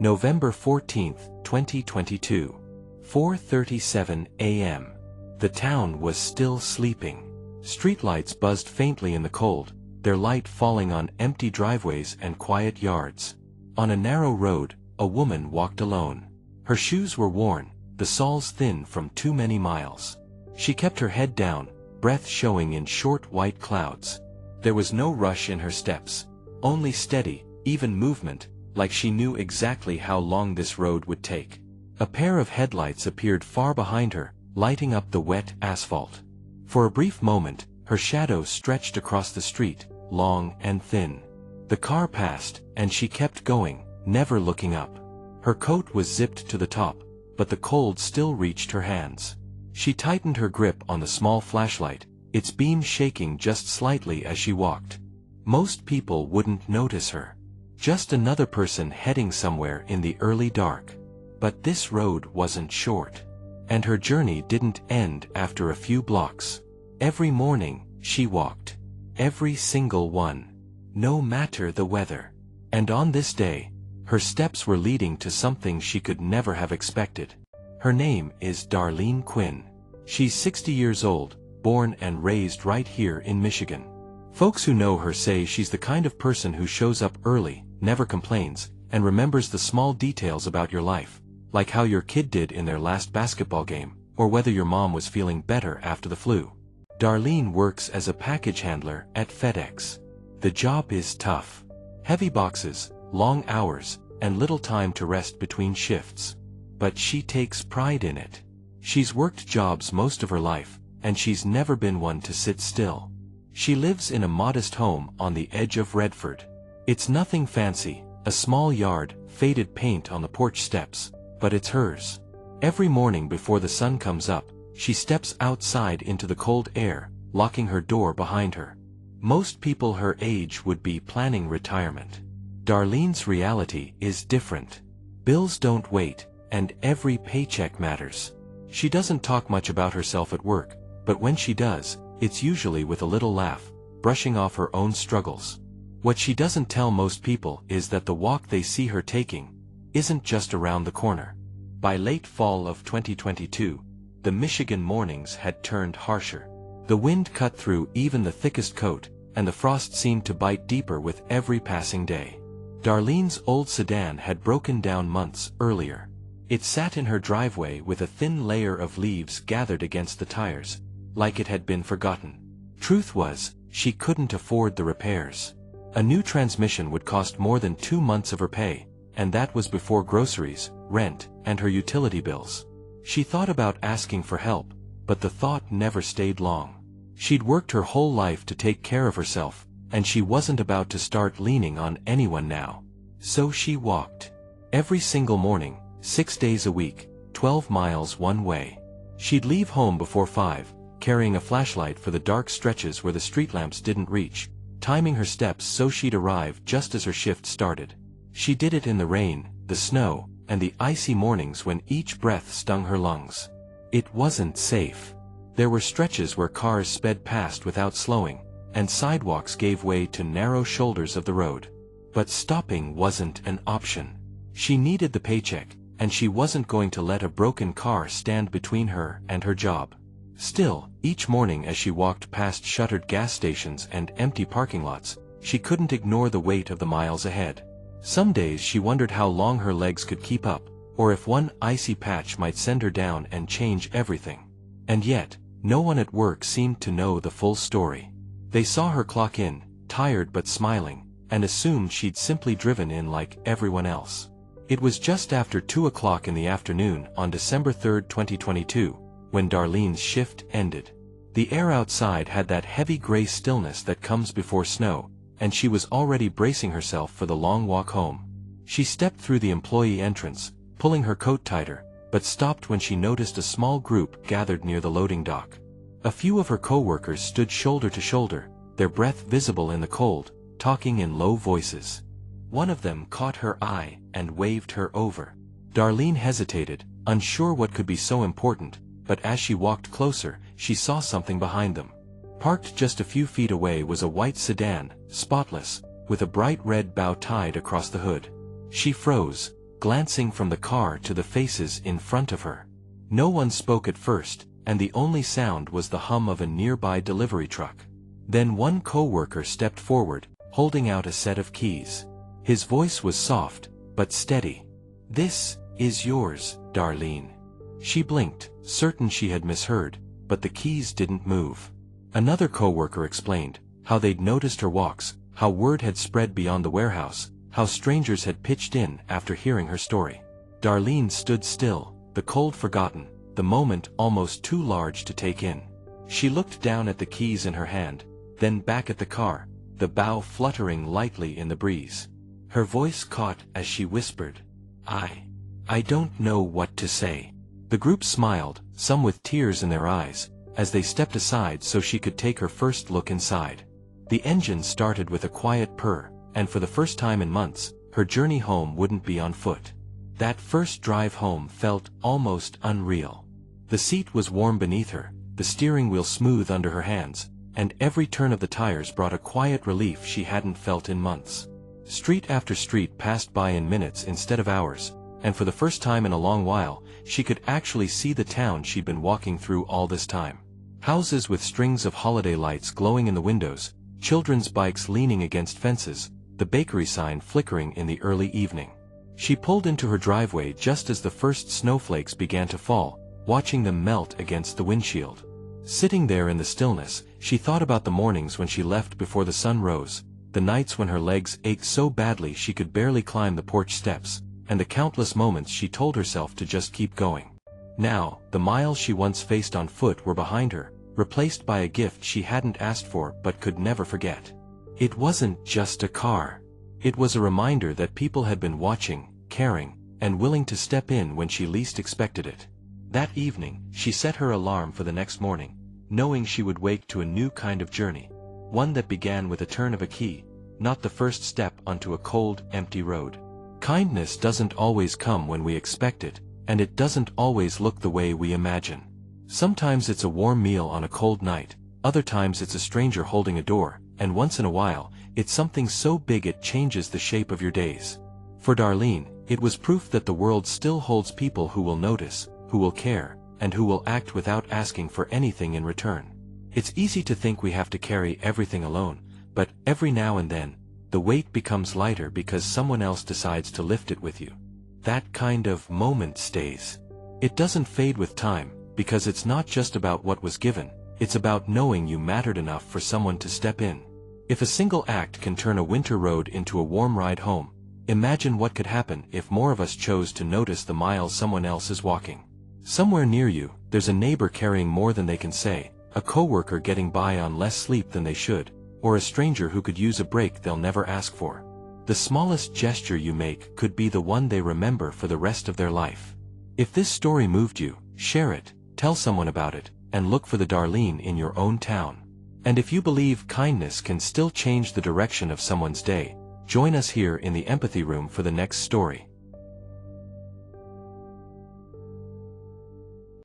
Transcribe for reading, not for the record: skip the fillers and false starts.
November 14, 2022. 4:37 a.m. The town was still sleeping. Streetlights buzzed faintly in the cold, their light falling on empty driveways and quiet yards. On a narrow road, a woman walked alone. Her shoes were worn, the soles thin from too many miles. She kept her head down, breath showing in short white clouds. There was no rush in her steps, only steady, even movement, like she knew exactly how long this road would take. A pair of headlights appeared far behind her, lighting up the wet asphalt. For a brief moment, her shadow stretched across the street, long and thin. The car passed, and she kept going, never looking up. Her coat was zipped to the top, but the cold still reached her hands. She tightened her grip on the small flashlight, its beam shaking just slightly as she walked. Most people wouldn't notice her. Just another person heading somewhere in the early dark. But this road wasn't short. And her journey didn't end after a few blocks. Every morning, she walked. Every single one. No matter the weather. And on this day, her steps were leading to something she could never have expected. Her name is Darlene Quinn. She's 60 years old, born and raised right here in Michigan. Folks who know her say she's the kind of person who shows up early, never complains, and remembers the small details about your life, like how your kid did in their last basketball game, or whether your mom was feeling better after the flu. Darlene works as a package handler at FedEx. The job is tough. Heavy boxes, long hours, and little time to rest between shifts. But she takes pride in it. She's worked jobs most of her life, and she's never been one to sit still. She lives in a modest home on the edge of Redford. It's nothing fancy, a small yard, faded paint on the porch steps, but it's hers. Every morning before the sun comes up, she steps outside into the cold air, locking her door behind her. Most people her age would be planning retirement. Darlene's reality is different. Bills don't wait, and every paycheck matters. She doesn't talk much about herself at work, but when she does, it's usually with a little laugh, brushing off her own struggles. What she doesn't tell most people is that the walk they see her taking isn't just around the corner. By late fall of 2022, the Michigan mornings had turned harsher. The wind cut through even the thickest coat, and the frost seemed to bite deeper with every passing day. Darlene's old sedan had broken down months earlier. It sat in her driveway with a thin layer of leaves gathered against the tires, like it had been forgotten. Truth was, she couldn't afford the repairs. A new transmission would cost more than 2 months of her pay, and that was before groceries, rent, and her utility bills. She thought about asking for help, but the thought never stayed long. She'd worked her whole life to take care of herself, and she wasn't about to start leaning on anyone now. So she walked. Every single morning, 6 days a week, 12 miles one way. She'd leave home before 5, carrying a flashlight for the dark stretches where the street lamps didn't reach, timing her steps so she'd arrive just as her shift started. She did it in the rain, the snow, and the icy mornings when each breath stung her lungs. It wasn't safe. There were stretches where cars sped past without slowing, and sidewalks gave way to narrow shoulders of the road. But stopping wasn't an option. She needed the paycheck, and she wasn't going to let a broken car stand between her and her job. Still, each morning as she walked past shuttered gas stations and empty parking lots, she couldn't ignore the weight of the miles ahead. Some days she wondered how long her legs could keep up, or if one icy patch might send her down and change everything. And yet, no one at work seemed to know the full story. They saw her clock in, tired but smiling, and assumed she'd simply driven in like everyone else. It was just after 2 o'clock in the afternoon on December 3, 2022, when Darlene's shift ended. The air outside had that heavy gray stillness that comes before snow, and she was already bracing herself for the long walk home. She stepped through the employee entrance, pulling her coat tighter, but stopped when she noticed a small group gathered near the loading dock. A few of her co-workers stood shoulder to shoulder, their breath visible in the cold, talking in low voices. One of them caught her eye and waved her over. Darlene hesitated, unsure what could be so important, but as she walked closer, she saw something behind them. Parked just a few feet away was a white sedan, spotless, with a bright red bow tied across the hood. She froze, glancing from the car to the faces in front of her. No one spoke at first, and the only sound was the hum of a nearby delivery truck. Then one co-worker stepped forward, holding out a set of keys. His voice was soft, but steady. "This is yours, Darlene." She blinked, certain she had misheard, but the keys didn't move. Another co-worker explained how they'd noticed her walks, how word had spread beyond the warehouse, how strangers had pitched in after hearing her story. Darlene stood still, the cold forgotten, the moment almost too large to take in. She looked down at the keys in her hand, then back at the car, the bow fluttering lightly in the breeze. Her voice caught as she whispered, I don't know what to say." The group smiled, some with tears in their eyes, as they stepped aside so she could take her first look inside. The engine started with a quiet purr, and for the first time in months, her journey home wouldn't be on foot. That first drive home felt almost unreal. The seat was warm beneath her, the steering wheel smooth under her hands, and every turn of the tires brought a quiet relief she hadn't felt in months. Street after street passed by in minutes instead of hours, and for the first time in a long while, she could actually see the town she'd been walking through all this time. Houses with strings of holiday lights glowing in the windows, children's bikes leaning against fences, the bakery sign flickering in the early evening. She pulled into her driveway just as the first snowflakes began to fall, watching them melt against the windshield. Sitting there in the stillness, she thought about the mornings when she left before the sun rose, the nights when her legs ached so badly she could barely climb the porch steps, and the countless moments she told herself to just keep going. Now, the miles she once faced on foot were behind her, replaced by a gift she hadn't asked for but could never forget. It wasn't just a car. It was a reminder that people had been watching, caring, and willing to step in when she least expected it. That evening, she set her alarm for the next morning, knowing she would wake to a new kind of journey, one that began with a turn of a key, not the first step onto a cold, empty road. Kindness doesn't always come when we expect it, and it doesn't always look the way we imagine. Sometimes it's a warm meal on a cold night, other times it's a stranger holding a door, and once in a while, it's something so big it changes the shape of your days. For Darlene, it was proof that the world still holds people who will notice, who will care, and who will act without asking for anything in return. It's easy to think we have to carry everything alone, but every now and then, the weight becomes lighter because someone else decides to lift it with you. That kind of moment stays. It doesn't fade with time, because it's not just about what was given, it's about knowing you mattered enough for someone to step in. If a single act can turn a winter road into a warm ride home, imagine what could happen if more of us chose to notice the miles someone else is walking. Somewhere near you, there's a neighbor carrying more than they can say, a coworker getting by on less sleep than they should, or a stranger who could use a break they'll never ask for. The smallest gesture you make could be the one they remember for the rest of their life. If this story moved you, share it, tell someone about it, and look for the Darlene in your own town. And if you believe kindness can still change the direction of someone's day, join us here in the empathy room for the next story.